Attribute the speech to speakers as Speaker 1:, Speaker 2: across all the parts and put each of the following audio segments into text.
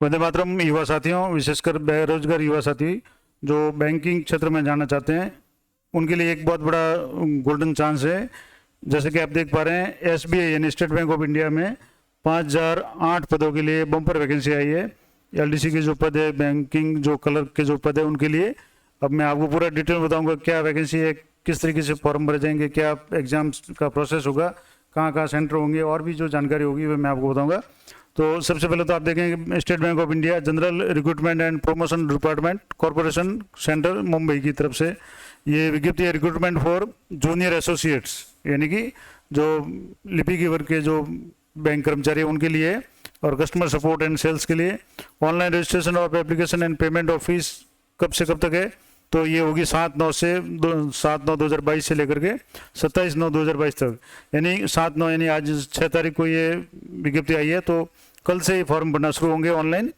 Speaker 1: वंदे मातरम। युवा साथियों, विशेषकर बेरोजगार युवा साथी जो बैंकिंग क्षेत्र में जाना चाहते हैं, उनके लिए एक बहुत बड़ा गोल्डन चांस है। जैसे कि आप देख पा रहे हैं, SBI यानी स्टेट बैंक ऑफ इंडिया में 5008 पदों के लिए बम्पर वैकेंसी आई है। LDC के जो पद है, बैंकिंग जो क्लर्क के जो पद है, उनके लिए अब मैं आपको पूरा डिटेल बताऊंगा क्या वैकेंसी है, किस तरीके से फॉर्म भरे जाएंगे, क्या एग्जाम्स का प्रोसेस होगा, कहाँ कहाँ सेंटर होंगे, और भी जो जानकारी होगी वो मैं आपको बताऊंगा। तो सबसे पहले तो आप देखेंगे state bank of India general recruitment and promotion department, corporation centre, Mumbai की तरफ से ये विज्ञप्ति है। रिक्रूटमेंट फॉर जूनियर एसोसिएट्स, यानी कि जो लिपिक वर्ग के जो बैंक कर्मचारी हैं उनके लिए, और कस्टमर सपोर्ट एंड सेल्स के लिए। Online registration of application and payment of fees कब से कब तक है, तो ये होगी 7/9/2022 से लेकर के 27/9/2022 तक, यानी 7/9 यानी आज 6 तारीख को ये विज्ञप्ति आई है। तो कल से ही फॉर्म भरना शुरू होंगे ऑनलाइन,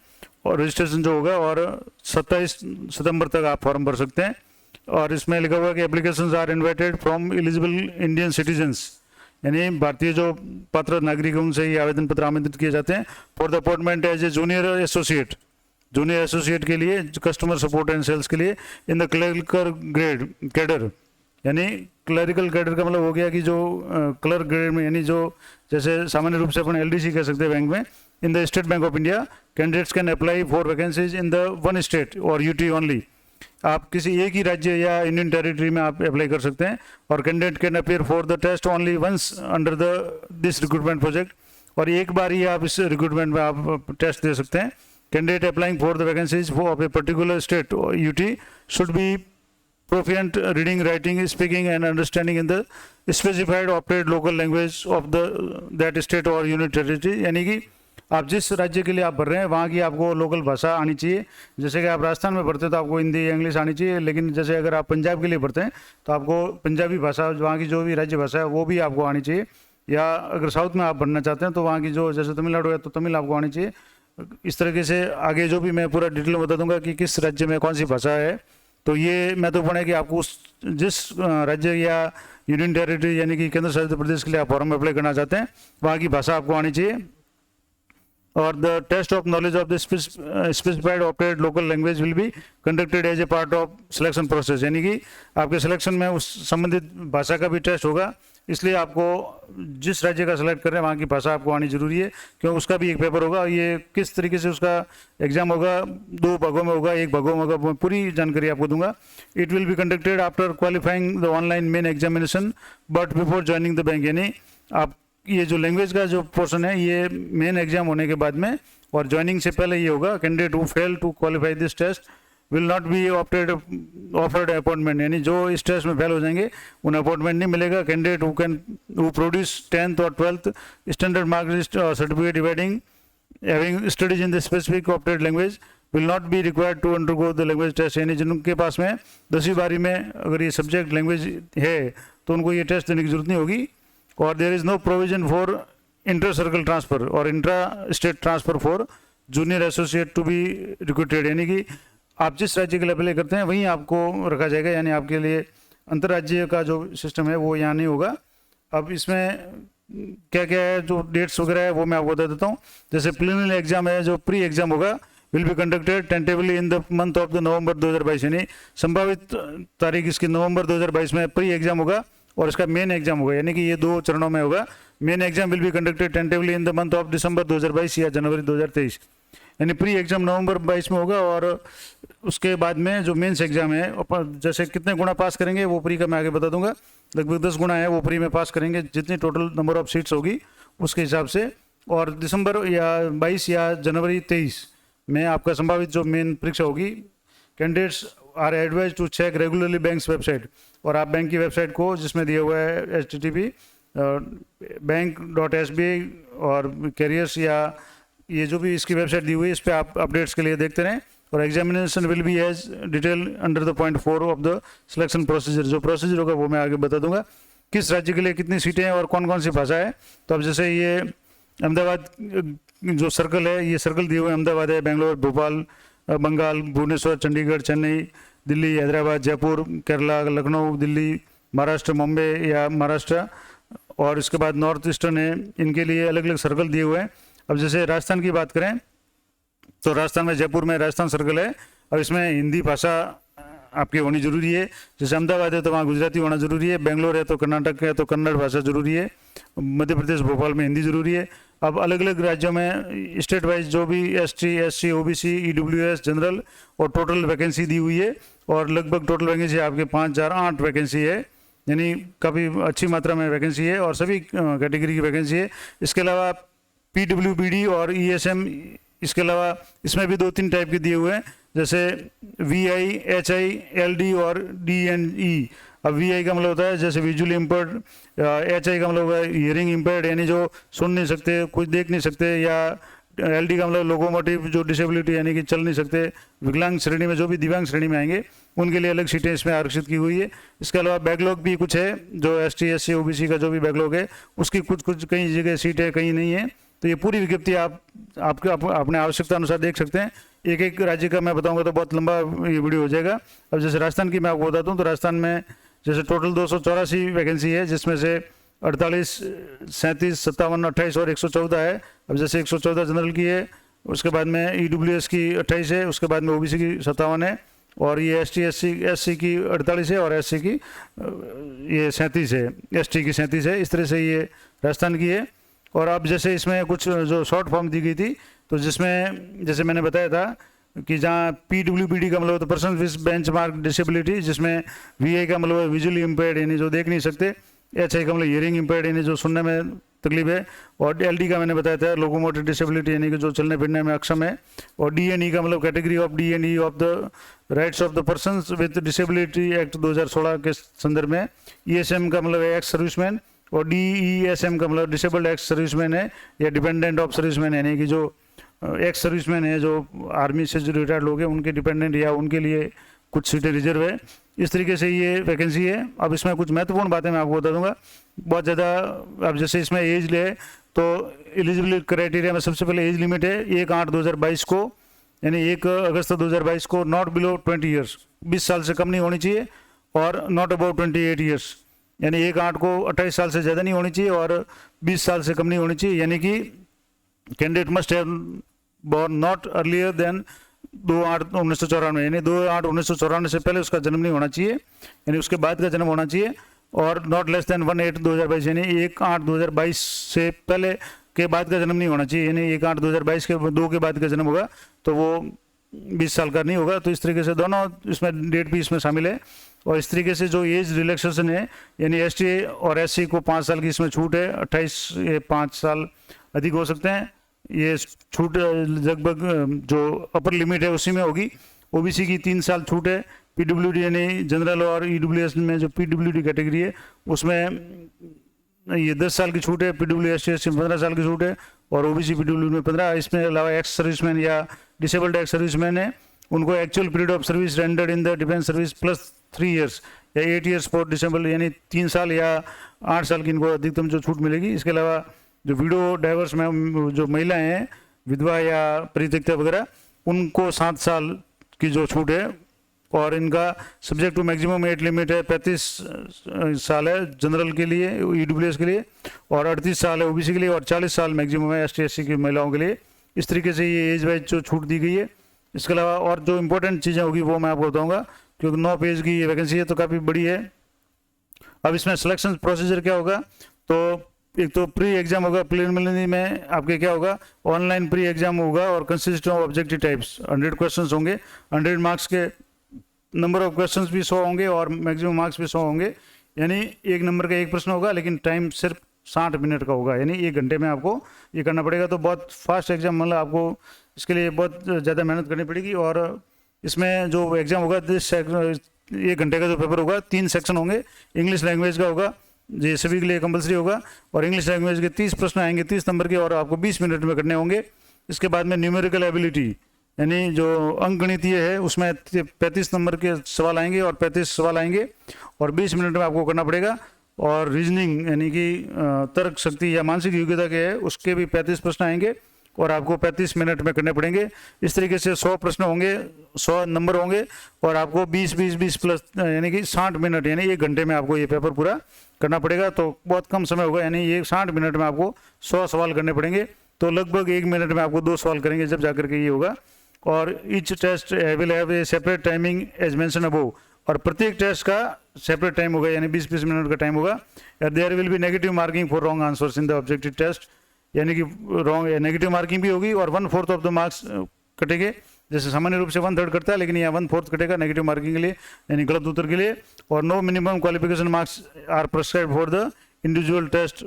Speaker 1: और रजिस्ट्रेशन जो होगा, और 27 सितंबर तक आप फॉर्म भर सकते हैं। और इसमें लिखा हुआ है कि applications are invited from eligible Indian citizens, यानी भारतीय जो पात्र नागरिक हैं उनसे ये आवेदन पत्र आमंत्रित किए जाते हैं। For the appointment as a junior associate, junior associate के लिए, कस्टमर सपोर्ट एंड सेल्स के लिए, in the clerical grade cadre, यानी क्लरिकल कैडर का मतलब हो गया कि जो क्लर्क ग्रेड में, यानी जो जैसे सामान्य रूप से अपन LDC कह सकते हैं बैंक में, in the state bank of India candidates can apply for vacancies in the one state और UT ओनली। आप किसी एक ही राज्य या इंडियन टेरिटरी में आप अप्लाई कर सकते हैं, और candidate can appear for the test only once under this recruitment project, और एक बार ही आप इस रिक्रूटमेंट में आप टेस्ट दे सकते हैं। Candidate applying for the vacancies of a particular state और UT should be proficient reading, writing, speaking and understanding in the specified operated local language of that state or unit territory, यानी कि आप जिस राज्य के लिए आप भर रहे हैं वहाँ की आपको लोकल भाषा आनी चाहिए। जैसे कि आप राजस्थान में भरते हैं तो आपको हिंदी इंग्लिश आनी चाहिए, लेकिन जैसे अगर आप पंजाब के लिए भरते हैं तो आपको पंजाबी भाषा, वहाँ की जो भी राज्य भाषा है वो भी आपको आनी चाहिए। या अगर साउथ में आप भरना चाहते हैं तो वहाँ की जो, जैसे तमिलनाडु है तो तमिल आपको आनी चाहिए। इस तरीके से आगे जो भी मैं पूरा डिटेल बता दूंगा कि किस राज्य में कौन सी भाषा है। तो ये महत्वपूर्ण है कि आपको जिस राज्य या यूनियन टेरिटरी यानी कि केंद्र शासित प्रदेश के लिए आप फॉर्म अप्लाई करना चाहते हैं वहाँ की भाषा आपको आनी चाहिए। और the test of knowledge of the specified operated local language will be conducted as a part of selection process, यानी कि आपके सिलेक्शन में उस संबंधित भाषा का भी टेस्ट होगा। इसलिए आपको जिस राज्य का सिलेक्ट कर रहे हैं वहाँ की भाषा आपको आनी जरूरी है, क्योंकि उसका भी एक पेपर होगा। ये किस तरीके से उसका एग्जाम होगा, 2 भागों में होगा, 1 भागों में होगा, मैं पूरी जानकारी आपको दूंगा। It will be conducted after qualifying the online main examination but before joining the bank, यानी आप ये जो लैंग्वेज का जो पोर्शन है ये मेन एग्जाम होने के बाद में और ज्वाइनिंग से पहले ये होगा। Candidate who fail to qualify this test will not be offered appointment, यानी जो इस टेस्ट में फेल हो जाएंगे उन्हें अपॉइंटमेंट नहीं मिलेगा। कैंडिडेट हु प्रोड्यूस 10th और 12th स्टैंडर्ड मार्क लिस्ट और certificate dividing having studies in the specific operated language will not be required to undergo the language test, यानी जिनके पास में 10वीं बारी में अगर ये सब्जेक्ट लैंग्वेज है तो उनको ये टेस्ट देने की जरूरत नहीं होगी। और there is no provision for inter circle transfer और intra state transfer for junior associate to be recruited, यानी कि आप जिस राज्य के लिए अप्लाई करते हैं वहीं आपको रखा जाएगा, यानी आपके लिए अंतर्राज्यीय का जो सिस्टम है वो यहाँ नहीं होगा। अब इसमें क्या क्या है, जो डेट्स वगैरह है वो मैं आपको बता देता हूँ। जैसे प्रीलिमिनरी एग्जाम है, जो प्री एग्जाम होगा will be conducted tentatively in the month of the नवंबर 2022, यानी संभावित तारीख इसकी नवंबर 2022 में प्री एग्जाम होगा और इसका मेन एग्जाम होगा, यानी कि ये 2 चरणों में होगा। Main exam will be conducted tentatively in the month of December 2022 या जनवरी 2023, यानी प्री एग्जाम नवंबर 22 में होगा। और उसके बाद में जो मेंस एग्जाम है, जैसे कितने गुना पास करेंगे वो प्री का मैं आगे बता दूंगा। लगभग 10 गुना है वो प्री में पास करेंगे, जितनी टोटल नंबर ऑफ सीट्स होगी उसके हिसाब से। और दिसंबर या 22 या जनवरी 23 में आपका संभावित जो मेन परीक्षा होगी। Candidates are advise to check regularly banks website, और आप बैंक की वेबसाइट को जिसमें दिया हुआ है http bank.sbi और कैरियर्स या ये जो भी इसकी वेबसाइट दी हुई है इस पर आप अपडेट्स के लिए देखते रहें। और examination will be as detail under the point 4 of the selection procedure, जो प्रोसीजर होगा वो मैं आगे बता दूंगा। किस राज्य के लिए कितनी सीटें हैं और कौन कौन सी भाषा है। तो अब जैसे ये अहमदाबाद जो सर्कल है, ये सर्कल दिए हुए अहमदाबाद है, बेंगलोर, भोपाल, बंगाल, भुवनेश्वर, चंडीगढ़, चेन्नई, दिल्ली, हैदराबाद, जयपुर, केरला, लखनऊ, दिल्ली, महाराष्ट्र, मुंबई या महाराष्ट्र, और इसके बाद नॉर्थ ईस्टर्न है, इनके लिए अलग अलग सर्कल दिए हुए हैं। अब जैसे राजस्थान की बात करें तो राजस्थान में जयपुर में राजस्थान सर्कल है। अब इसमें हिंदी भाषा आपकी होनी जरूरी है। जैसे अहमदाबाद है तो वहाँ गुजराती होना जरूरी है, बेंगलोर है तो कर्नाटक है तो कन्नड़ भाषा जरूरी है, मध्य प्रदेश भोपाल में हिंदी जरूरी है। अब अलग अलग राज्यों में स्टेट वाइज जो भी ST SC OBC EWS general और टोटल वैकेंसी दी हुई है, और लगभग टोटल वैकेंसी आपके 5008 वैकेंसी है, यानी काफ़ी अच्छी मात्रा में वैकेंसी है और सभी कैटेगरी की वैकेंसी है। इसके अलावा PWBD और ESM, इसके अलावा इसमें भी 2-3 टाइप के दिए हुए हैं, जैसे VI HI LD और DNE। अब VI का मतलब होता है जैसे विजुअली इम्पेयर्ड, HI का मतलब होता है हियरिंग इम्पेयर्ड यानी जो सुन नहीं सकते, कुछ देख नहीं सकते, या LD का मतलब लोकोमोटिव जो डिसेबिलिटी यानी कि चल नहीं सकते, विकलांग श्रेणी में जो भी दिव्यांग श्रेणी में आएंगे उनके लिए अलग सीटें इसमें आरक्षित की हुई है। इसके अलावा बैकलॉग भी कुछ है, जो ST SC OBC का जो भी बैकलॉग है उसकी कुछ कई जगह सीट है, कहीं नहीं है। तो ये पूरी विज्ञप्ति आपके अपने आवश्यकता अनुसार देख सकते हैं। एक एक राज्य का मैं बताऊंगा तो बहुत लंबा ये वीडियो हो जाएगा। अब जैसे राजस्थान की मैं आपको बताता हूँ, तो राजस्थान में जैसे टोटल 284 वैकेंसी है, जिसमें से 48, 37, 57, 28 और 114 है। अब जैसे 114 जनरल की है, उसके बाद में EWS की 28 है, उसके बाद में OBC की 57 है, और ये ST SC की 48 है, और SC की ये 37 है, ST की 37 है। इस तरह से ये राजस्थान की है। और अब जैसे इसमें कुछ जो शॉर्ट फॉर्म दी गई थी, तो जिसमें जैसे मैंने बताया था कि जहाँ PWBD का मतलब तो पर्सन विद बेंचमार्क डिसेबिलिटी, जिसमें VI का मतलब विजुअली इम्पेयर्ड यानी जो देख नहीं सकते, HI का मतलब हियरिंग इम्पेयर्ड यानी जो सुनने में तकलीफ है, और LD का मैंने बताया था लोकोमोटिव डिसेबिलिटी यानी कि जो चलने फिरने में अक्षम है, और DNE का मतलब category of DNE of the rights of the persons with disability act 2016 के संदर्भ में। ESM का मतलब एक्स सर्विसमैन, और DESM का मतलब डिसेबल्ड एक्स सर्विसमैन है या डिपेंडेंट ऑफ सर्विसमैन, यानी कि जो एक्स सर्विसमैन है, जो आर्मी से जो रिटायर्ड लोग हैं उनके डिपेंडेंट या उनके लिए कुछ सीटें रिजर्व है। इस तरीके से ये वैकेंसी है। अब इसमें कुछ महत्वपूर्ण बातें मैं आपको बता दूंगा, बहुत ज़्यादा। अब जैसे इसमें एज ले तो एलिजिबिलिटी क्राइटेरिया में सबसे पहले एज लिमिट है 1/8/2022 को, यानी 1 अगस्त 2022 को, नॉट बिलो 20 ईयर्स, 20 साल से कम नहीं होनी चाहिए, और नॉट अबाउट 28 ईयर्स, यानी 1/8 को 28 साल से ज़्यादा नहीं होनी चाहिए और 20 साल से कम नहीं होनी चाहिए। यानी कि candidate must have born not earlier than 2/8/1994, यानी 2/8/1994 से पहले उसका जन्म नहीं होना चाहिए, यानी उसके बाद का जन्म होना चाहिए, और नॉट लेस देन 1/8/2022, यानी 1/8/2022 से पहले के बाद का जन्म नहीं होना चाहिए, यानी 1/8/2022 के 2 के बाद का जन्म होगा तो वो 20 साल का नहीं होगा। तो इस तरीके से दोनों इसमें डेट भी इसमें शामिल है। और इस तरीके से जो एज रिलैक्सेशन है, यानी ST और SC को 5 साल की इसमें छूट है, 28 5 साल अधिक हो सकते हैं, ये छूट लगभग जो अपर लिमिट है उसी में होगी। OBC की 3 साल छूट है, PWD यानी जनरल और EWS में जो PWD कैटेगरी है उसमें ये 10 साल की छूट है, PWS SC में 15 साल की छूट है, और OBC PWD में 15। इसमें अलावा एक्स सर्विसमैन या डिसेबल्ड एक्स सर्विसमैन है, उनको actual period of service rendered in the defence service plus 3 years या 8 ईयर्स फॉर डिसेबल्ड, यानी 3 साल या 8 साल की इनको अधिकतम जो छूट मिलेगी। इसके अलावा जो विडो डाइवर्स में जो महिलाएं हैं, विधवा या परित्यक्ता वगैरह, उनको 7 साल की जो छूट है, और इनका subject to maximum age limit है 35 साल है जनरल के लिए, EWS के लिए, और 38 साल है OBC के लिए, और 40 साल मैक्सिमम है ST SC की महिलाओं के लिए। इस तरीके से ये एज वाइज जो छूट दी गई है। इसके अलावा और जो इम्पोर्टेंट चीज़ें होगी वो मैं आपको बताऊंगा, क्योंकि 9 पेज की ये वैकेंसी है तो काफ़ी बड़ी है। अब इसमें सिलेक्शन प्रोसीजर क्या होगा, तो एक तो प्री एग्जाम होगा, प्रिलिमिनरी में आपके क्या होगा, ऑनलाइन प्री एग्जाम होगा, और consist of objective types, 100 questions होंगे, 100 मार्क्स के नंबर ऑफ क्वेश्चंस भी 100 होंगे, और मैक्सिमम मार्क्स भी 100 होंगे, यानी 1 नंबर का 1 प्रश्न होगा, लेकिन टाइम सिर्फ 60 मिनट का होगा, यानी 1 घंटे में आपको ये करना पड़ेगा। तो बहुत फास्ट एग्जाम, मतलब आपको इसके लिए बहुत ज़्यादा मेहनत करनी पड़ेगी। और इसमें जो एग्ज़ाम होगा 1 घंटे का जो पेपर होगा, 3 सेक्शन होंगे। इंग्लिश लैंग्वेज का होगा, ये सभी के लिए कंपलसरी होगा, और इंग्लिश लैंग्वेज के 30 प्रश्न आएंगे 30 नंबर के, और आपको 20 मिनट में करने होंगे। इसके बाद में न्यूमेरिकल एबिलिटी, यानी जो अंकगणितीय है उसमें 35 नंबर के सवाल आएंगे और 35 सवाल आएंगे, और 20 मिनट में आपको करना पड़ेगा। और रीजनिंग यानी कि तर्क शक्ति या मानसिक योग्यता के है उसके भी 35 प्रश्न आएंगे, और आपको 35 मिनट में करने पड़ेंगे। इस तरीके से 100 प्रश्न होंगे, 100 नंबर होंगे, और आपको 20 प्लस यानी कि 60 मिनट, यानी 1 घंटे में आपको ये पेपर पूरा करना पड़ेगा। तो बहुत कम समय होगा, यानी ये 60 मिनट में आपको 100 सवाल करने पड़ेंगे। तो लगभग 1 मिनट में आपको 2 सवाल करेंगे जब जाकर के ये होगा। और each test will have a separate timing as mention above, और प्रत्येक टेस्ट का सेपरेट टाइम होगा, यानी 20-20 मिनट का टाइम होगा। There will be negative marking for wrong answers in the objective test, यानी कि रॉन्ग नेगेटिव मार्किंग भी होगी और 1/4 ऑफ द मार्क्स कटेंगे। जैसे सामान्य रूप से 1/3 कटता है, लेकिन यहाँ 1/4 कटेगा नेगेटिव मार्किंग के लिए, यानी गलत उत्तर के लिए। और no minimum qualification marks are prescribed for the individual test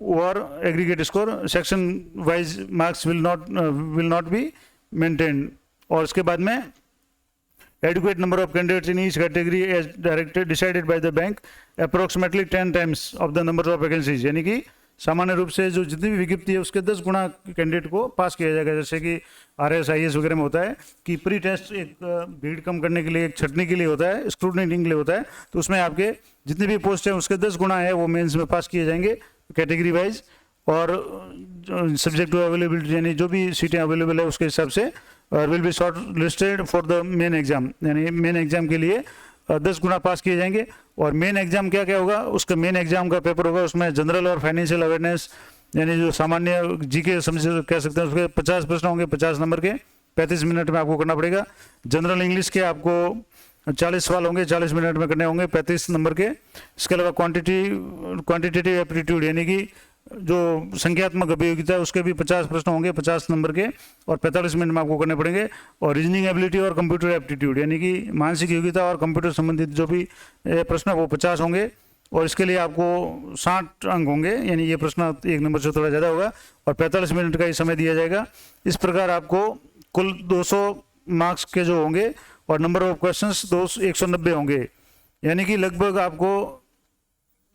Speaker 1: और aggregate score, section wise marks will not be maintained. और इसके बाद में adequate number of candidates in each category as directed decided by the bank approximately 10 times of the number of vacancies, यानी कि सामान्य रूप से जो जितनी भी विज्ञप्ति है उसके 10 गुना कैंडिडेट को पास किया जाएगा। जैसे कि RS IAS वगैरह में होता है कि प्री टेस्ट एक भीड़ कम करने के लिए, एक छटने के लिए होता है, स्क्रूटनी के लिए होता है, तो उसमें आपके जितनी भी पोस्ट है उसके 10 गुना है वो मेंस में पास किए जाएंगे कैटेगरी वाइज। और सब्जेक्ट टू अवेलेबिलिटी, यानी जो भी सीटें अवेलेबल है उसके हिसाब से will be short listed for the main exam, यानी मेन एग्जाम के लिए 10 गुना पास किए जाएंगे। और मेन एग्जाम क्या क्या होगा, उसका मेन एग्जाम का पेपर होगा, उसमें जनरल और फाइनेंशियल अवेयरनेस, यानी जो सामान्य जीके समझ कह सकते हैं, उसके 50 प्रश्न होंगे 50 नंबर के, 35 मिनट में आपको करना पड़ेगा। जनरल इंग्लिश के आपको 40 सवाल होंगे, 40 मिनट में करने होंगे, 35 नंबर के। इसके अलावा क्वांटिटेटिव एप्टीट्यूड, यानी कि जो संख्यात्मक अभियोगिता है उसके भी 50 प्रश्न होंगे 50 नंबर के, और 45 मिनट में आपको करने पड़ेंगे। और रीजनिंग एबिलिटी और कंप्यूटर एप्टीट्यूड, यानी कि मानसिक योग्यता और कंप्यूटर संबंधित जो भी प्रश्न है वो 50 होंगे, और इसके लिए आपको 60 अंक होंगे, यानी ये प्रश्न एक नंबर से थोड़ा ज़्यादा होगा, और 45 मिनट का ही समय दिया जाएगा। इस प्रकार आपको कुल 200 मार्क्स के जो होंगे और नंबर ऑफ क्वेश्चंस 190 होंगे, यानी कि लगभग आपको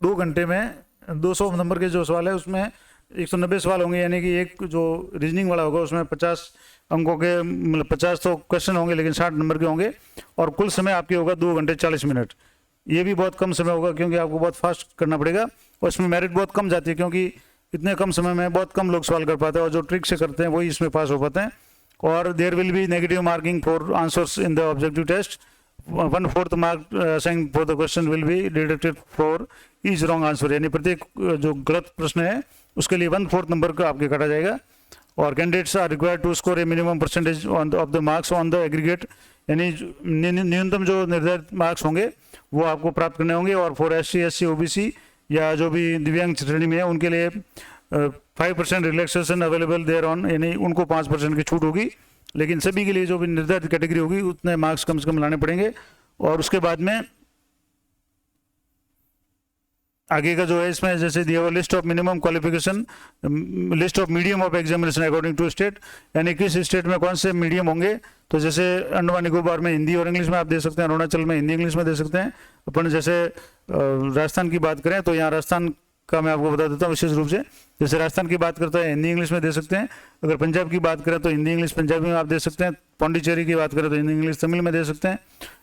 Speaker 1: 2 घंटे में 200 नंबर के जो सवाल है उसमें 190 सवाल होंगे, यानी कि एक जो रीजनिंग वाला होगा उसमें 50 अंकों के, मतलब 50 तो क्वेश्चन होंगे लेकिन 60 नंबर के होंगे, और कुल समय आपके होगा 2 घंटे 40 मिनट। ये भी बहुत कम समय होगा क्योंकि आपको बहुत फास्ट करना पड़ेगा, और इसमें मेरिट बहुत कम जाती है क्योंकि इतने कम समय में बहुत कम लोग सवाल कर पाते हैं, और जो ट्रिक से करते हैं वही इसमें पास हो पाते हैं। और there will be negative marking for answers in the objective test, 1/4 mark assign for the question will be deducted for each wrong answer, यानी प्रत्येक जो गलत प्रश्न है उसके लिए 1/4 नंबर का आपके काटा जाएगा। और candidates are required to score a minimum percentage of the marks on the aggregate, यानी न्यूनतम जो निर्धारित मार्क्स होंगे वो आपको प्राप्त करने होंगे। और फॉर SC SC OBC या जो भी दिव्यांग श्रेणी में है उनके लिए 5% रिलैक्सेशन अवेलेबल देयर ऑन, यानी उनको 5% की छूट होगी, लेकिन सभी के लिए जो भी निर्धारित कैटेगरी होगी उतने मार्क्स कम से कम लाने पड़ेंगे। और उसके बाद में आगे का जो है इसमें जैसे दिया हुआ list of minimum qualification, list of medium of examination according to state, यानी किस स्टेट में कौन से मीडियम होंगे। तो जैसे अंडमान निकोबार में हिंदी और इंग्लिश में आप दे सकते हैं, अरुणाचल में हिंदी इंग्लिश में दे सकते हैं। अपन जैसे राजस्थान की बात करें तो यहाँ राजस्थान का मैं आपको बता देता हूँ विशेष रूप से, जैसे राजस्थान की बात करते हैं हिंदी इंग्लिश में दे सकते हैं। अगर पंजाब की बात करें तो हिंदी इंग्लिश पंजाबी में आप दे सकते हैं। पौंडीचेरी की बात करें तो हिंदी इंग्लिश तमिल में दे सकते हैं।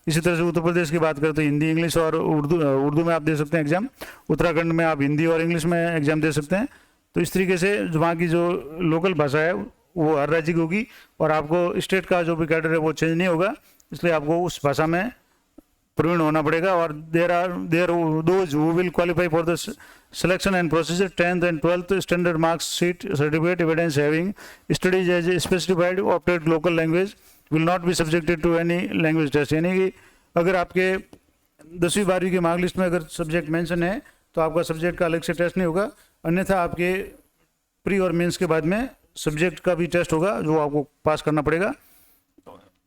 Speaker 1: इसी तरह से उत्तर प्रदेश की बात करें तो हिंदी इंग्लिश और उर्दू में आप दे सकते हैं एग्जाम। उत्तराखंड में आप हिंदी और इंग्लिश में एग्जाम दे सकते हैं। तो इस तरीके से वहाँ की जो लोकल भाषा है वो हर राज्य की होगी, और आपको स्टेट का जो भी कैडर है वो चेंज नहीं होगा, इसलिए आपको उस भाषा में प्रवीण होना पड़ेगा। और there those who will qualify for the selection and procedure 10th and 12th standard marks sheet certificate evidence having studies as specified opted local language will not be subjected to any language test, यानी कि अगर आपके 10वीं 12वीं की mark list में अगर subject mention है तो आपका सब्जेक्ट का अलग से टेस्ट नहीं होगा, अन्यथा आपके प्री और मेंस के बाद में सब्जेक्ट का भी टेस्ट होगा जो आपको पास करना पड़ेगा।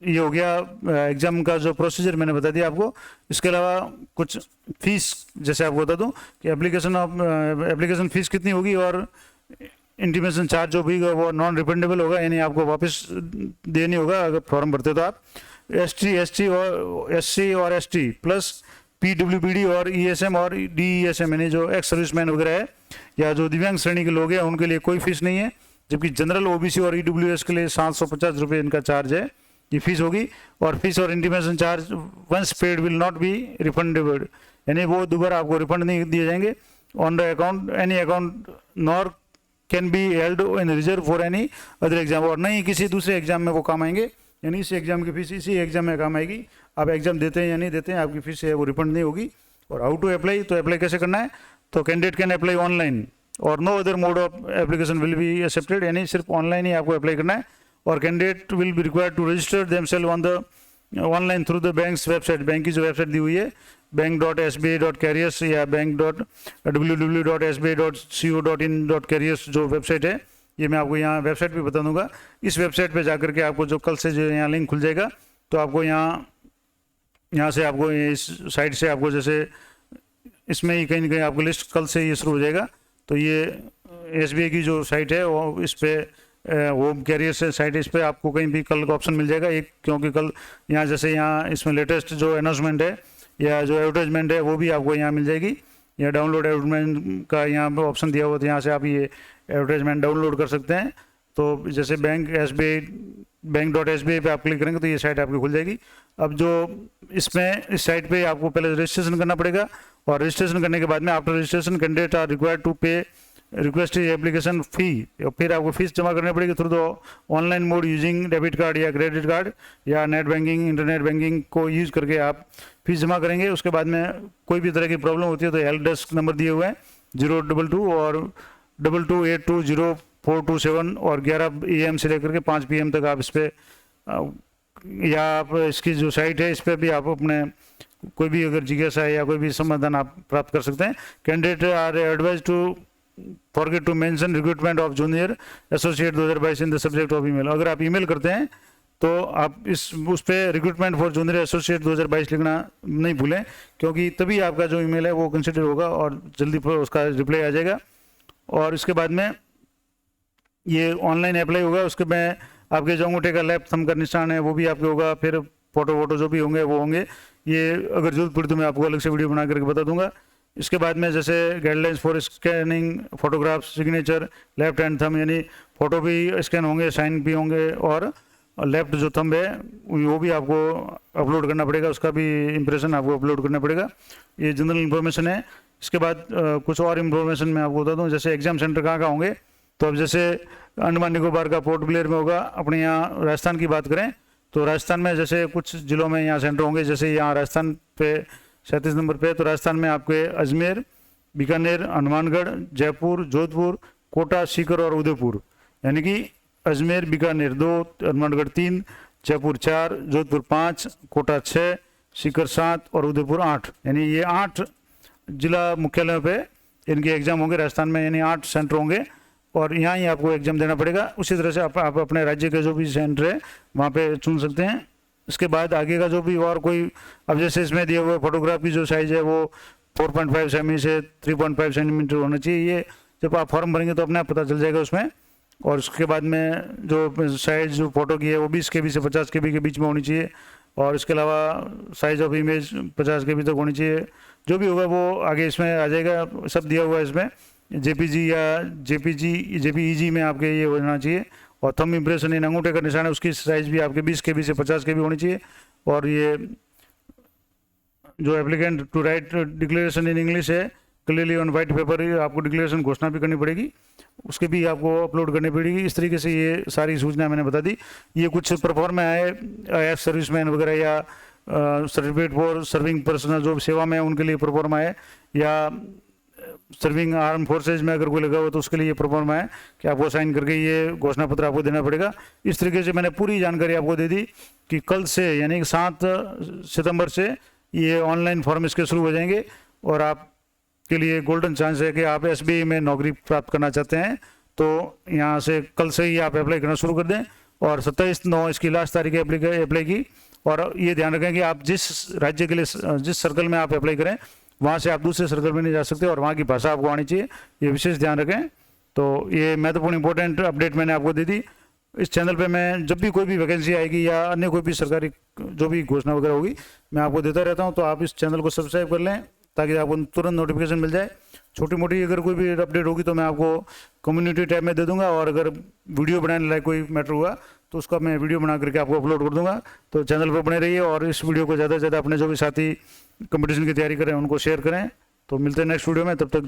Speaker 1: ये हो गया एग्जाम का जो प्रोसीजर मैंने बता दिया आपको। इसके अलावा कुछ फीस जैसे आपको बता दूं कि एप्लीकेशन फीस कितनी होगी, और इंटीमेशन चार्ज जो भी वो नॉन रिफंडेबल होगा, यानी आपको वापस देनी होगा अगर फॉर्म भरते तो आप। SC और ST प्लस PWBD और ESM और DESM, यानी जो एक्स सर्विसमैन वगैरह है या जो दिव्यांग श्रेणी के लोग हैं उनके लिए कोई फीस नहीं है, जबकि जनरल OBC और EWS के लिए 750 रुपये इनका चार्ज है, ये फीस होगी। और फीस और intimation charge once paid will not be refundable, यानी वो दोबारा आपको रिफंड नहीं दिए जाएंगे on the account any account nor can be held in reserve for any other exam, और नहीं किसी दूसरे एग्जाम में वो काम आएंगे, यानी इस एग्जाम की फीस इसी एग्जाम में काम आएगी। आप एग्जाम देते हैं या नहीं देते हैं आपकी फीस है वो रिफंड नहीं होगी। और हाउ टू अप्लाई, तो अप्लाई कैसे करना है, तो कैंडिडेट कैन अप्लाई ऑनलाइन और no other mode of application will be accepted, यानी सिर्फ ऑनलाइन ही आपको अप्लाई करना है। और candidate will be required to register themselves on the online through the banks website. Bank की जो वेबसाइट दी हुई है bank.sbi.careers या bank.www.sbi.co.in.careers जो वेबसाइट है, ये मैं आपको यहाँ वेबसाइट भी बता दूंगा। इस वेबसाइट पे जाकर के आपको जो कल से जो यहाँ लिंक खुल जाएगा, तो आपको यहाँ से आपको इस साइट से आपको जैसे इसमें ही कहीं ना कहीं आपको लिस्ट कल से ये शुरू हो जाएगा। तो ये SBI की जो साइट है वो इस पर होम कैरियर से साइट, इस पर आपको कहीं भी कल का ऑप्शन मिल जाएगा एक, क्योंकि कल यहाँ जैसे यहाँ इसमें लेटेस्ट जो अनाउंसमेंट है या जो एडवर्टाइजमेंट है वो भी आपको यहाँ मिल जाएगी। या डाउनलोड एडवर्टाइजमेंट का यहाँ पे ऑप्शन दिया हुआ, तो यहाँ से आप ये एडवर्टाइजमेंट डाउनलोड कर सकते हैं। तो जैसे bank.sbi पे आप क्लिक करेंगे तो ये साइट आपकी खुल जाएगी। अब जो इसमें इस साइट पे आपको पहले रजिस्ट्रेशन करना पड़ेगा, और रजिस्ट्रेशन करने के बाद में after registration candidate are required to pay request application fee, फिर आपको फीस जमा करनी पड़ेगी through the online mode using debit card या क्रेडिट कार्ड या नेट बैंकिंग इंटरनेट बैंकिंग को यूज़ करके आप फीस जमा करेंगे। उसके बाद में कोई भी तरह की प्रॉब्लम होती है तो हेल्प डेस्क नंबर दिए हुए हैं 022 और 22820427 और 11 AM से लेकर के 5 PM तक आप इस पर या आप इसकी जो साइट है इस पर भी आप अपने कोई भी अगर जिज्ञासा है या कोई भी समाधान आप प्राप्त कर सकते हैं। Candidates are advise to forget to mention recruitment of junior associate 2022 in the subject of email. अगर आप ईमेल करते हैं तो आप उस पर रिक्रूटमेंट फॉर जूनियर एसोसिएट 2022 लिखना नहीं भूलें, क्योंकि तभी आपका जो ईमेल है वो कंसिडर होगा और जल्दी उसका रिप्लाई आ जाएगा। और इसके बाद में ये ऑनलाइन अप्लाई होगा, उसके में आपके जो अंगूठे का लेफ्ट थंब का निशान है वो भी आपके होगा, फिर फोटो जो भी होंगे वो होंगे। ये अगर जरूरत पड़ी तो मैं आपको अलग से वीडियो बना करके बता दूंगा। इसके बाद में जैसे guidelines for scanning photograph signature left hand thumb, यानी फ़ोटो भी स्कैन होंगे, साइन भी होंगे, और लेफ्ट जो थंब है वो भी आपको अपलोड करना पड़ेगा, उसका भी इम्प्रेशन आपको अपलोड करना पड़ेगा। ये जनरल इन्फॉर्मेशन है। इसके बाद कुछ और इन्फॉर्मेशन मैं आपको बता दूँ, जैसे एग्जाम सेंटर कहाँ होंगे। तो अब जैसे अंडमान निकोबार का पोर्ट ब्लेयर में होगा। अपने यहाँ राजस्थान की बात करें तो राजस्थान में जैसे कुछ जिलों में यहाँ सेंटर होंगे, जैसे यहाँ राजस्थान पे 37 नंबर पे, तो राजस्थान में आपके अजमेर, बीकानेर, हनुमानगढ़, जयपुर, जोधपुर, कोटा, सीकर और उदयपुर, यानी कि अजमेर बीकानेर 2, हनुमानगढ़ 3, जयपुर 4, जोधपुर 5, कोटा 6, सीकर 7 और उदयपुर 8, यानी ये 8 जिला मुख्यालयों पे इनके एग्जाम होंगे राजस्थान में, यानी 8 सेंटर होंगे और यहाँ ही आपको एग्जाम देना पड़ेगा। उसी तरह से आप अपने राज्य के जो भी सेंटर है वहाँ पे चुन सकते हैं। इसके बाद आगे का जो भी और कोई, अब जैसे इसमें दिए हुए फोटोग्राफ की जो साइज़ है वो 4.5 सेमी से 3.5 सेंटीमीटर होना चाहिए। ये जब आप फॉर्म भरेंगे तो अपने आप पता चल जाएगा उसमें। और उसके बाद में जो साइज़ जो फोटो की है वो 20 KB से 50 KB के बीच में होनी चाहिए। और इसके अलावा साइज़ ऑफ इमेज 50 KB तक होनी चाहिए। जो भी होगा वो आगे इसमें आ जाएगा, सब दिया हुआ है इसमें। JPG या JPEG में आपके ये होना चाहिए। और थंब इम्प्रेशन इन अंगूठे का निशान है, उसकी साइज़ भी आपके 20 KB से 50 KB होनी चाहिए। और ये जो applicant to write declaration in English है क्लियरली ऑन वाइट पेपर, आपको डिक्लेरेशन घोषणा भी करनी पड़ेगी, उसके भी आपको अपलोड करनी पड़ेगी। इस तरीके से ये सारी सूचना मैंने बता दी। ये कुछ परफॉर्म है IAF सर्विसमैन वगैरह या सर्टिफिकेट फॉर सर्विंग पर्सनल जो सेवा में है उनके लिए परफॉर्म है, या सर्विंग आर्म फोर्सेज में अगर कोई लगा हुआ तो उसके लिए ये परफॉर्म है कि आपको साइन करके ये घोषणा पत्र आपको देना पड़ेगा। इस तरीके से मैंने पूरी जानकारी आपको दे दी कि कल से यानी 7 सितंबर से ये ऑनलाइन फॉर्म इसके शुरू हो जाएंगे और आपके लिए गोल्डन चांस है कि आप SBI में नौकरी प्राप्त करना चाहते हैं तो यहाँ से कल से ही आप अप्लाई करना शुरू कर दें। और 27/9 इसकी लास्ट तारीख है अप्लाई की। और ये ध्यान रखें कि आप जिस राज्य के लिए जिस सर्कल में आप अप्लाई करें वहाँ से आप दूसरे सर्कल में नहीं जा सकते और वहाँ की भाषा आपको आनी चाहिए, ये विशेष ध्यान रखें। तो ये महत्वपूर्ण इंपॉर्टेंट अपडेट मैंने आपको दे दी। इस चैनल पे मैं जब भी कोई भी वैकेंसी आएगी या अन्य कोई भी सरकारी जो भी घोषणा वगैरह होगी मैं आपको देता रहता हूँ। तो आप इस चैनल को सब्सक्राइब कर लें ताकि आपको तुरंत नोटिफिकेशन मिल जाए। छोटी मोटी अगर कोई भी अपडेट होगी तो मैं आपको कम्युनिटी टैब में दे दूंगा, और अगर वीडियो बनाने लायक कोई मैटर हुआ तो उसका मैं वीडियो बना करके आपको अपलोड कर दूंगा। तो चैनल पर बने रहिए और इस वीडियो को ज़्यादा से ज़्यादा अपने जो भी साथी कंपटीशन की तैयारी करें उनको शेयर करें। तो मिलते हैं नेक्स्ट वीडियो में, तब तक